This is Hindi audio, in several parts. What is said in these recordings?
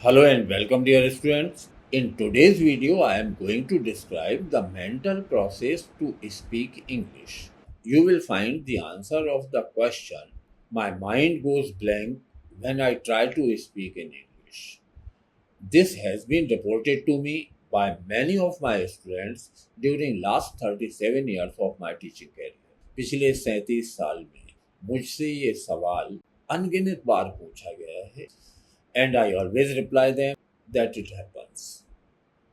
Hello and welcome dear students. In today's video I am going to describe the mental process to speak English. You will find the answer of the question, my mind goes blank when I try to speak in English. This has been reported to me by many of my students during last 37 years of my teaching career. पिछले 37 साल में मुझसे ये सवाल अनगिनत बार पूछा गया है and I always reply them that it happens.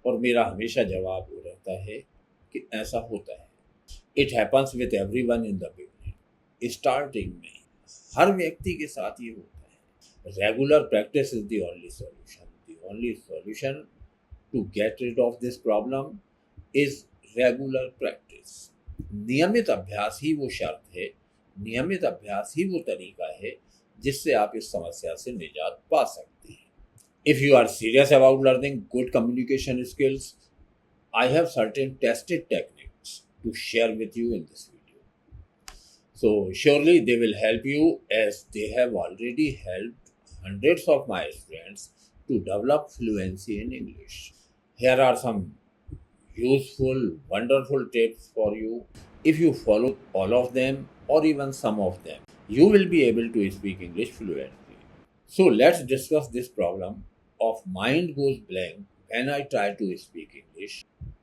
और मेरा हमेशा जवाब वो रहता है कि ऐसा होता है। It happens with everyone in the beginning, starting में हर व्यक्ति के साथ ये होता है। Regular practice is the only solution. The only solution to get rid of this problem is regular practice. नियमित अभ्यास ही वो शर्त है, नियमित अभ्यास ही वो तरीका है जिससे आप इस समस्या से निजात पा सकते हैं। If you are serious about learning good communication skills, I have certain tested techniques to share with you in this video. So surely they will help you as they have already helped hundreds of my students to develop fluency in English. Here are some useful, wonderful tips for you. If you follow all of them or even some of them, you will be able to speak English fluently. So let's discuss this problem of mind goes blank when I try to speak English.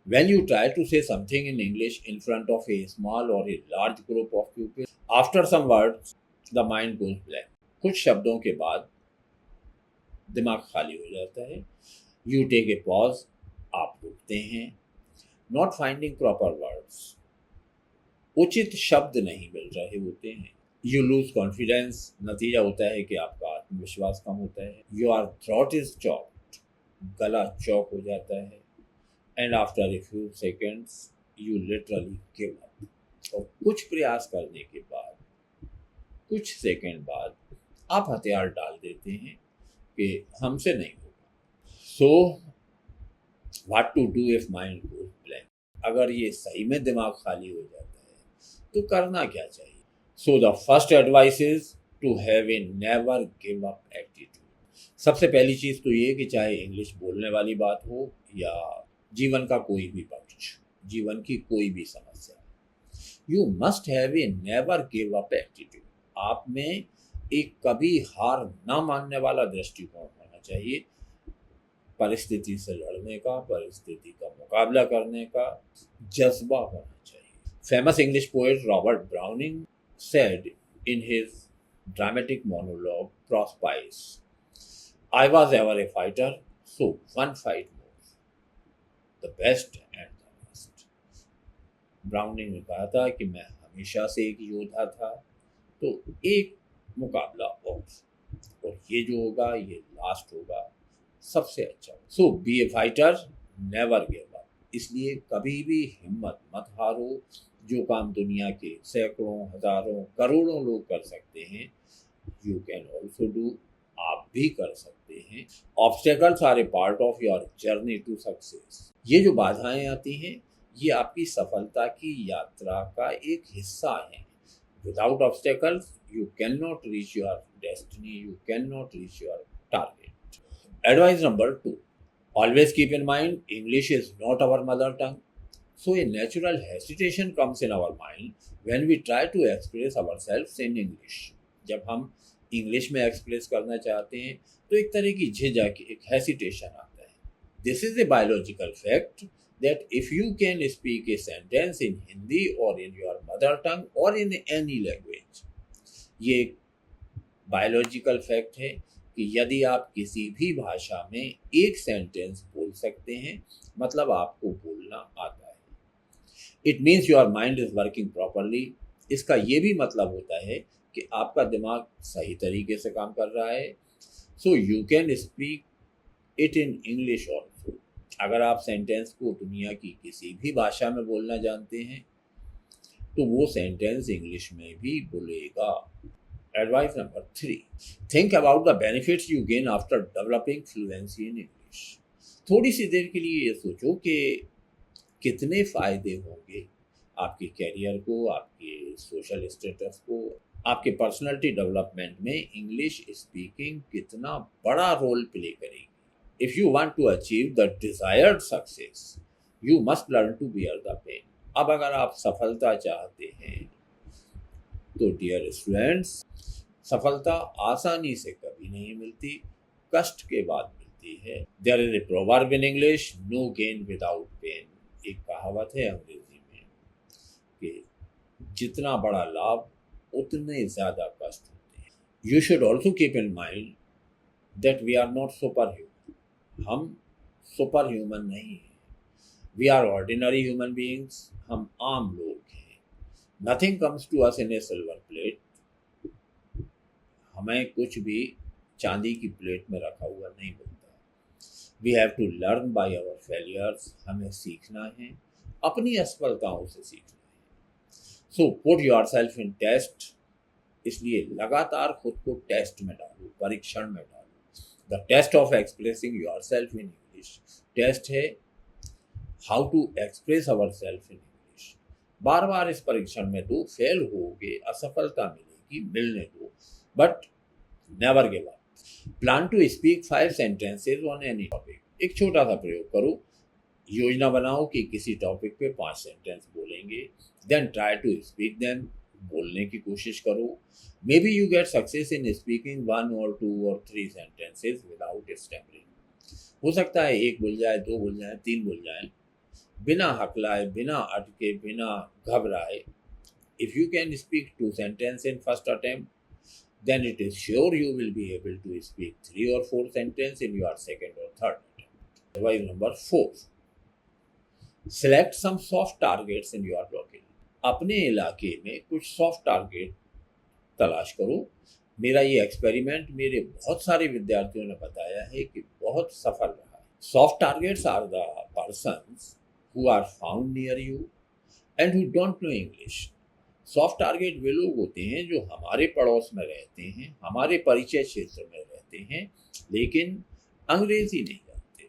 When you try to say something in English in front of a small or a large group of people, after some words, the mind goes blank. कुछ शब्दों के बाद दिमाग खाली हो जाता है। You take a pause, आप रुकते हैं। Not finding proper words, उचित शब्द नहीं मिल रहे होते हैं। यू लूज कॉन्फिडेंस, नतीजा होता है कि आपका आत्मविश्वास कम होता है। योर थ्रोट इज चॉक्ड, गला चौक हो जाता है। And after a few seconds you literally give up. और कुछ प्रयास करने के बाद, कुछ सेकेंड बाद आप हथियार डाल देते हैं कि हमसे नहीं होगा। So what to do if mind goes blank? अगर ये सही में दिमाग खाली हो जाता है तो करना क्या चाहिए? So the first advice is to have a never give up attitude. सबसे पहली चीज़ तो ये कि चाहे इंग्लिश बोलने वाली बात हो या जीवन का कोई भी पक्ष, जीवन की कोई भी समस्या, you must have a never give up attitude. आप में एक कभी हार ना मानने वाला दृष्टिकोण होना चाहिए। परिस्थिति से लड़ने का, परिस्थिति का मुकाबला करने का जज्बा होना चाहिए। Famous English poet Robert browning said in his dramatic monologue Prospice, I was ever a fighter, so one fight more, the best and the worst. Browning ने कहा था कि मैं हमेशा से एक योद्धा था, तो एक मुकाबला और ये जो होगा ये लास्ट होगा, सबसे अच्छा। सो B A fighter, never give up. इसलिए कभी भी हिम्मत मत हारो। जो काम दुनिया के सैकड़ों, हजारों, करोड़ों लोग कर सकते हैं, यू कैन ऑल्सो डू, आप भी कर सकते हैं। Obstacles are a part of your journey to success. ये जो बाधाएं आती हैं ये आपकी सफलता की यात्रा का एक हिस्सा है। Without obstacles you can not reach your destiny, you can not reach your target. Advice number 2, always keep in mind English is not our mother tongue. So a natural hesitation comes in our mind when we try to express ourselves in English. जब हम इंग्लिश में एक्सप्रेस करना चाहते हैं तो एक तरह की झिझक, एक हेसिटेशन आता है। This is a biological fact that if you can speak a sentence in Hindi or in your mother tongue or in any language, ये एक बायोलॉजिकल फैक्ट है कि यदि आप किसी भी भाषा में एक सेंटेंस बोल सकते हैं मतलब आपको बोलना आता है। It means your mind is working properly. इसका ये भी मतलब होता है कि आपका दिमाग सही तरीके से काम कर रहा है। So you can speak it in English also. अगर आप सेंटेंस को दुनिया की किसी भी भाषा में बोलना जानते हैं तो वो सेंटेंस इंग्लिश में भी बोलेगा। Advice number 3, think about the benefits you gain after developing fluency in English. थोड़ी सी देर के लिए ये सोचो कि कितने फ़ायदे होंगे आपके कैरियर को, आपके सोशल स्टेटस को, आपके पर्सनालिटी डेवलपमेंट में इंग्लिश स्पीकिंग कितना बड़ा रोल प्ले करेगी। If you want to achieve the desired success, you must learn to bear the pain. अब अगर आप सफलता चाहते हैं तो डियर स्टूडेंट्स, सफलता आसानी से कभी नहीं मिलती, कष्ट के बाद मिलती है। There is a proverb in English, no gain without pain. एक कहावत है अंग्रेजी में कि जितना बड़ा लाभ उतने ज्यादा कष्ट होते हैं। You should also keep in mind that we are not super human. हम सुपर ह्यूमन नहीं हैं, we are ordinary human beings. हम आम लोग हैं। Nothing comes to us in a silver plate. हमें कुछ भी चांदी की प्लेट में रखा हुआ नहीं मिलता। We have to learn by our failures. हमें सीखना है, अपनी असफलताओं से सीखना है। So put yourself in test. इसलिए लगातार खुद को टेस्ट में डालो, परीक्षण में डालो। The test of expressing yourself in English. Test है how to express our self in English. बार बार इस परीक्षण में दो, फेल होगे, असफलता मिलेगी, मिलने दो, but never give up. Plan to speak 5 sentences on any topic. एक छोटा सा प्रयोग करो, योजना बनाओ कि किसी टॉपिक पे 5 सेंटेंस बोलेंगे, then try to speak them. बोलने की कोशिश करो। May be you get success in speaking 1 or 2 or 3 sentences without stammering. हो सकता है 1 बोल जाए, 2 बोल जाए, 3 बोल जाए, बिना हकलाए, बिना अटके, बिना घबराए। If you can speak 2 sentences in first attempt, then it is sure you will be able to speak 3 or 4 sentences in your second or third attempt. Advice number 4, select some soft targets in your locality. अपने इलाके में कुछ सॉफ्ट टारगेट तलाश करो। मेरा ये एक्सपेरिमेंट मेरे बहुत सारे विद्यार्थियों ने बताया है कि बहुत सफल रहा है। Soft targets are the persons who are found near you and who don't know English. Soft target वे लोग होते हैं जो हमारे पड़ोस में रहते हैं, हमारे परिचय क्षेत्र में रहते हैं, लेकिन अंग्रेजी नहीं जानते।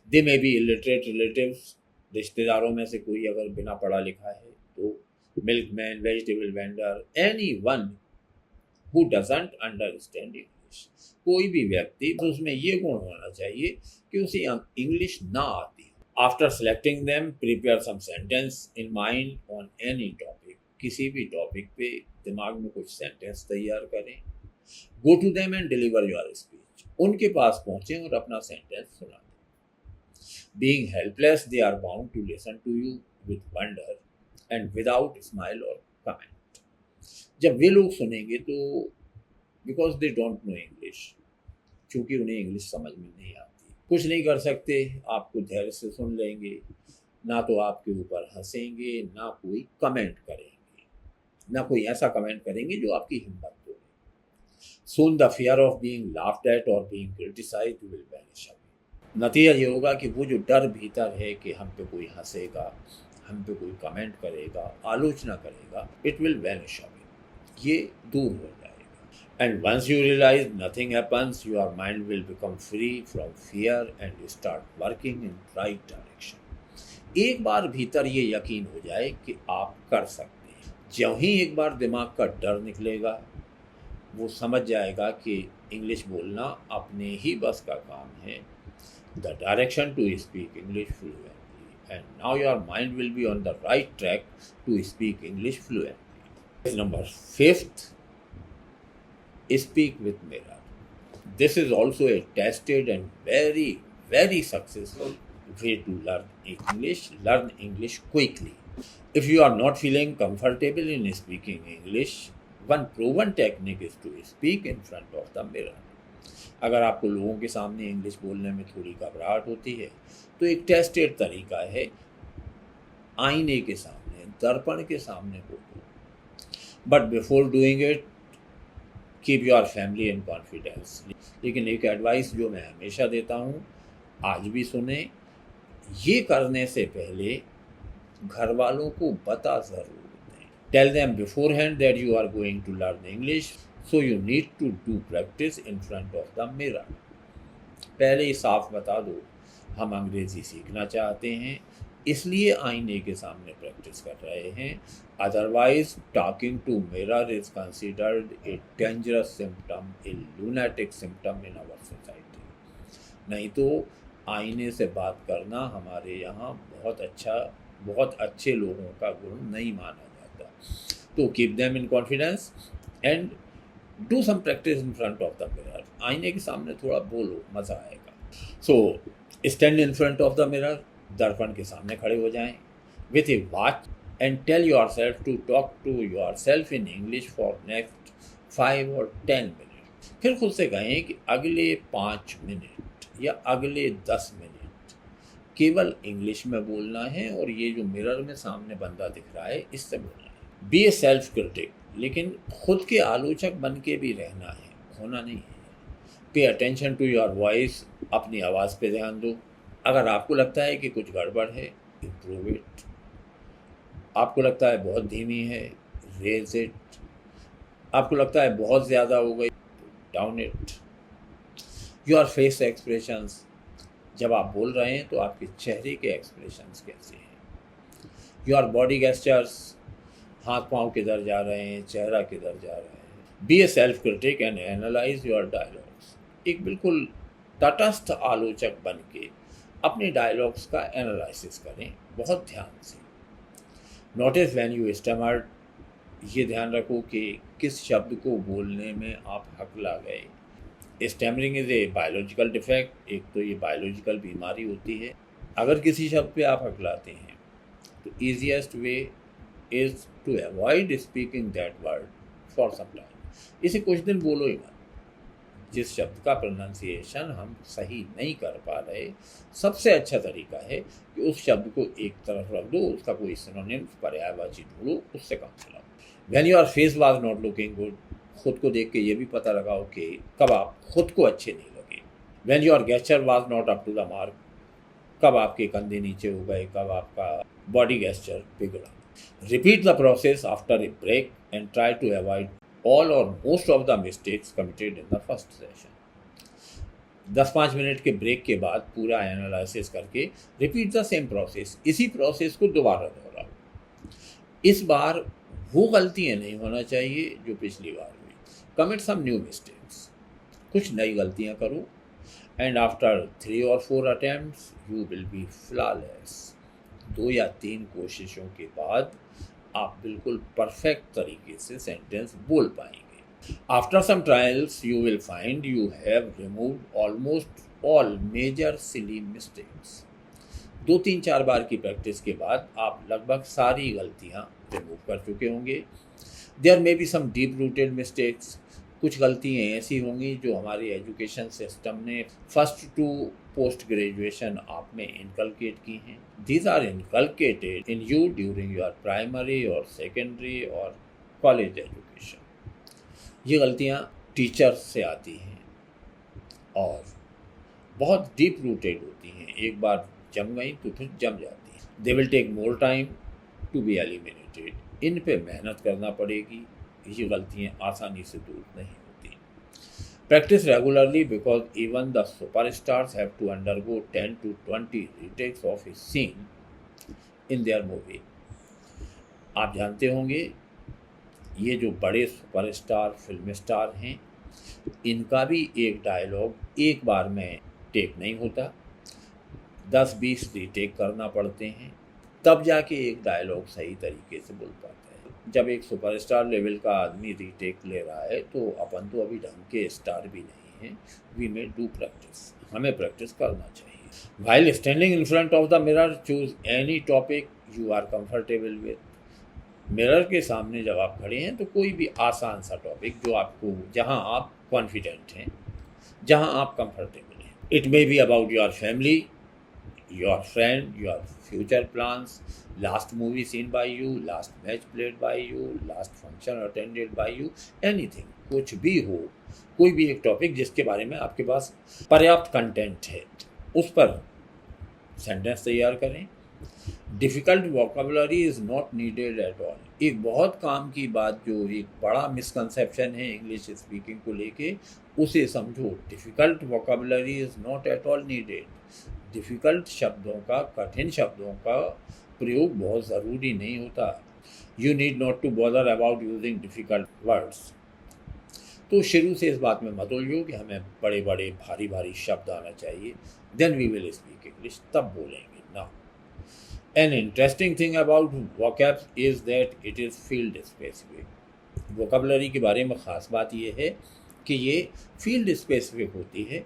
दे मे बी इलिटरेट रिलेटिव्स। रिश्तेदारों में से कोई अगर बिना पढ़ा लिखा है तो milkman, vegetable vendor, anyone who doesn't understand English. कोई भी व्यक्ति, उसमें ये गुण होना चाहिए कि उसे इंग्लिश ना आती। After selecting them, prepare some sentence in mind on any topic. किसी भी टॉपिक पे दिमाग में कुछ सेंटेंस तैयार करें। Go to them and deliver your speech. उनके पास पहुंचे और अपना सेंटेंस सुना दें। Being helpless, they are bound to listen to you with wonder and without smile or comment. जब वे लोग सुनेंगे तो because they don't know English, क्योंकि उन्हें इंग्लिश समझ में नहीं आती, कुछ नहीं कर सकते, आपको धैर्य से सुन लेंगे, ना तो आपके ऊपर हंसेंगे, ना कोई कमेंट करेंगे, ना कोई ऐसा कमेंट करेंगे जो आपकी हिम्मत तोड़े। Soon the fear of being laughed at or being criticized will vanish away. नतीजा ये होगा कि वो जो डर भीतर है कि हम पे कोई हंसेगा, हम पे कोई कमेंट करेगा, आलोचना करेगा, it will vanish away. ये दूर हो जाएगा। And once you realize nothing happens, your mind will become free from fear and you start working in right direction. एक बार भीतर ये यकीन हो जाए कि आप कर सकते हैं, जब ही एक बार दिमाग का डर निकलेगा, वो समझ जाएगा कि इंग्लिश बोलना अपने ही बस का काम है। The direction to speak English fluently, and now your mind will be on the right track to speak English fluently. Number 5, speak with mirror. This is also a tested and very, very successful way to learn English. Learn English quickly. If you are not feeling comfortable in speaking English, one proven technique is to speak in front of the mirror. अगर आपको लोगों के सामने इंग्लिश बोलने में थोड़ी घबराहट होती है तो एक टेस्टेड तरीका है, आईने के सामने, दर्पण के सामने बोलो। But before doing it keep your family in confidence. लेकिन एक एडवाइस जो मैं हमेशा देता हूँ, आज भी सुने, ये करने से पहले घर वालों को बता ज़रूर दें। Tell them beforehand that you are going to learn English, so you need to do practice in front of the mirror. पहले ही साफ बता दो, हम अंग्रेज़ी सीखना चाहते हैं, इसलिए आईने के सामने प्रैक्टिस कर रहे हैं। Otherwise talking to mirror is considered a dangerous symptom, a lunatic symptom in our society. नहीं तो आईने से बात करना हमारे यहाँ बहुत अच्छे लोगों का गुण नहीं माना जाता। तो keep them in confidence and do some practice in front of the mirror. आईने के सामने थोड़ा बोलो, मज़ा आएगा। So stand in front of the mirror, दर्पण के सामने खड़े हो जाएं with a watch and tell yourself to talk to yourself in English for next 5 और 10 मिनट। फिर खुद से कहें कि अगले 5 मिनट या अगले 10 मिनट केवल इंग्लिश में बोलना है और ये जो मिरर में सामने बंदा दिख रहा है इससे बोलना है। बी ए सेल्फ क्रिटिक, लेकिन खुद के आलोचक बन के भी रहना है, होना नहीं है। Pay attention to your voice, अपनी आवाज़ पे ध्यान दो। अगर आपको लगता है कि कुछ गड़बड़ है, इम्प्रूव इट। आपको लगता है बहुत धीमी है, रेज इट। आपको लगता है बहुत ज़्यादा हो गई, down it. Your face expressions, जब आप बोल रहे हैं तो आपके चेहरे के एक्सप्रेशंस कैसे हैं। योर बॉडी गेस्चर्स, हाथ पांव किधर जा रहे हैं, चेहरा किधर जा रहा है। Be a self critic and analyse your dialogues. एक बिल्कुल तटस्थ आलोचक बन के अपने डायलॉग्स का एनालिसिस करें बहुत ध्यान से। नोटिस व्हेन यू स्टमर्ड, ये ध्यान रखो कि किस शब्द को बोलने में आप हकला गए। Stammering is a biological defect, एक तो ये बायोलॉजिकल बीमारी होती है। अगर किसी शब्द पे आप हकलाते हैं तो easiest way is to avoid speaking that word for some time. इसे कुछ दिन बोलो ही मत। जिस शब्द का प्रोनाउंसिएशन हम सही नहीं कर पा रहे, सबसे अच्छा तरीका है कि उस शब्द को एक तरफ रख दो, उसका कोई सिनोनिम पर्यायवाची ढूंढो, उससे काम चलाओ। When your face was not looking good, खुद को देख के ये भी पता लगाओ कि कब आप खुद को अच्छे नहीं लगे। When your gesture was not up to the mark, कब आपके कंधे नीचे हो गए, कब आपका बॉडी गेस्चर बिगड़ा। Repeat the process after a break and try to avoid all or most of the mistakes committed in the first session। 10-5 minute के ब्रेक के बाद पूरा एनालिसिस करके रिपीट द सेम प्रोसेस, इसी प्रोसेस को दोबारा दोहराओ। इस बार वो गलतियाँ नहीं होना चाहिए जो पिछली बार हुई। कमिट सम न्यू मिस्टेक्स, कुछ नई गलतियाँ करो। एंड आफ्टर 3 और 4 attempts you will be flawless. 2 या 3 कोशिशों के बाद आप बिल्कुल परफेक्ट तरीके से सेंटेंस बोल पाएंगे। After some trials you will find you have removed almost all major silly mistakes. 2-3-4 बार की प्रैक्टिस के बाद आप लगभग सारी गलतियां रिमूव कर चुके होंगे। There may be some deep rooted mistakes, कुछ गलतियाँ ऐसी होंगी जो हमारे एजुकेशन सिस्टम ने फर्स्ट टू पोस्ट ग्रेजुएशन आप में इनकलकेट की हैं। These are inculcated in you during your primary और सेकेंडरी और कॉलेज एजुकेशन। ये गलतियाँ टीचर्स से आती हैं और बहुत डीप रूटेड होती हैं, एक बार जम गई तो फिर जम जाती हैं। They will take more time to be eliminated, इन पे मेहनत करना पड़ेगी। ये गलतियाँ आसानी से दूर नहीं होती। Practice regularly because even the superstars have to undergo 10 to 20 retakes of a scene in their movie. आप जानते होंगे ये जो बड़े सुपरस्टार फिल्म स्टार हैं, इनका भी एक डायलॉग एक बार में टेक नहीं होता, 10-20 रीटेक करना पड़ते हैं, तब जाके एक डायलॉग सही तरीके से बोल पाता है। जब एक सुपरस्टार लेवल का आदमी रीटेक ले रहा है तो अपन तो अभी ढंग के स्टार भी नहीं हैं। वी मे डू प्रैक्टिस, हमें प्रैक्टिस करना चाहिए। While standing in front of the mirror choose any topic you are comfortable with. Mirror के सामने जब आप खड़े हैं तो कोई भी आसान सा टॉपिक जो आपको, जहां आप कॉन्फिडेंट हैं, जहां आप कंफर्टेबल हैं। It may be about your family, your friend, your future plans, last movie seen by you, last match played by you, last function attended by you, anything, कुछ भी हो, कोई भी एक टॉपिक जिसके बारे में आपके पास पर्याप्त कंटेंट है, उस पर सेंटेंस तैयार करें। Difficult vocabulary is not needed at all. एक बहुत काम की बात, जो एक बड़ा मिसकंसेप्शन है इंग्लिश स्पीकिंग को लेके, उसे समझो। Difficult vocabulary is not at all needed. Difficult शब्दों का, कठिन शब्दों का प्रयोग बहुत ज़रूरी नहीं होता। You need not to bother about using difficult words. तो शुरू से इस बात में मत उलझो कि हमें बड़े बड़े भारी भारी शब्द आना चाहिए, then we will speak English, तब बोलेंगे ना। An interesting thing about vocabs is that it is field specific. Vocabulary के बारे में ख़ास बात यह है कि ये फील्ड स्पेसिफिक होती है।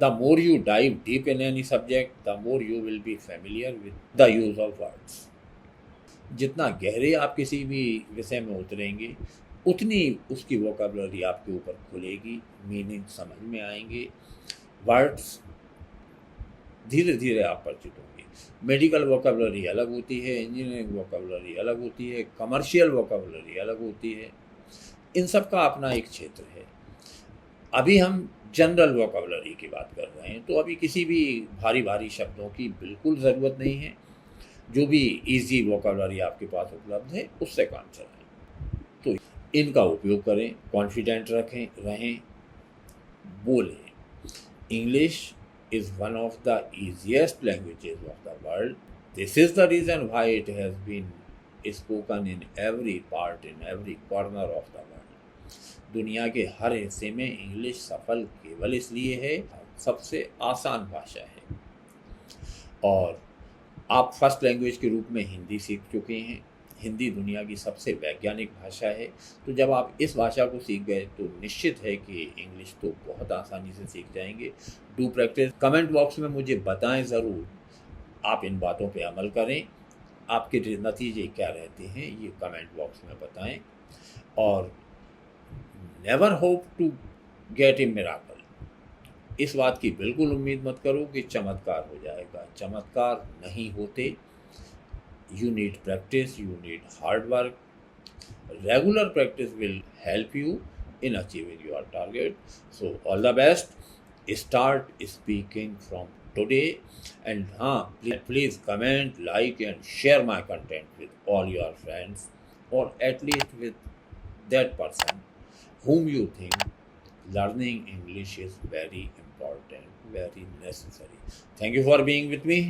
The more you dive deep in any subject, the more you will be familiar with the use of words. जितना गहरे आप किसी भी विषय में उतरेंगे, उतनी उसकी वोकैबुलरी आपके ऊपर खुलेगी, मीनिंग समझ में आएंगे, वर्ड्स धीरे धीरे आप परिचित होंगे। मेडिकल वोकैबुलरी अलग होती है, इंजीनियरिंग वोकैबुलरी अलग होती है, कमर्शियल वोकैबुलरी अलग होती है। इन सब का अपना एक क्षेत्र है। अभी हम जनरल वोकैबुलरी की बात कर रहे हैं, तो अभी किसी भी भारी भारी शब्दों की बिल्कुल ज़रूरत नहीं है। जो भी इजी वोकैबुलरी आपके पास उपलब्ध है उससे काम चलाएं। तो इनका उपयोग करें, कॉन्फिडेंट रहें, बोलें। English is one of the easiest languages of the world. This is the reason why it has been spoken in every part, in every corner of the world. दुनिया के हर हिस्से में इंग्लिश सफल केवल इसलिए है, सबसे आसान भाषा है। और आप फर्स्ट लैंग्वेज के रूप में हिंदी सीख चुके हैं। हिंदी दुनिया की सबसे वैज्ञानिक भाषा है। तो जब आप इस भाषा को सीख गए तो निश्चित है कि इंग्लिश तो बहुत आसानी से सीख जाएंगे। Do practice. कमेंट बॉक्स में मुझे बताएं ज़रूर, आप इन बातों पे अमल करें, आपके नतीजे क्या रहते हैं ये कमेंट बॉक्स में बताएं। और never hope to get a miracle, इस बात की बिल्कुल उम्मीद मत करो कि चमत्कार हो जाएगा। चमत्कार नहीं होते। You need practice, you need hard work. Regular practice will help you in achieving your target. So all the best. Start speaking from today. And please comment, like and share my content with all your friends, or at least with that person whom you think learning English is very important, very necessary. Thank you for being with me.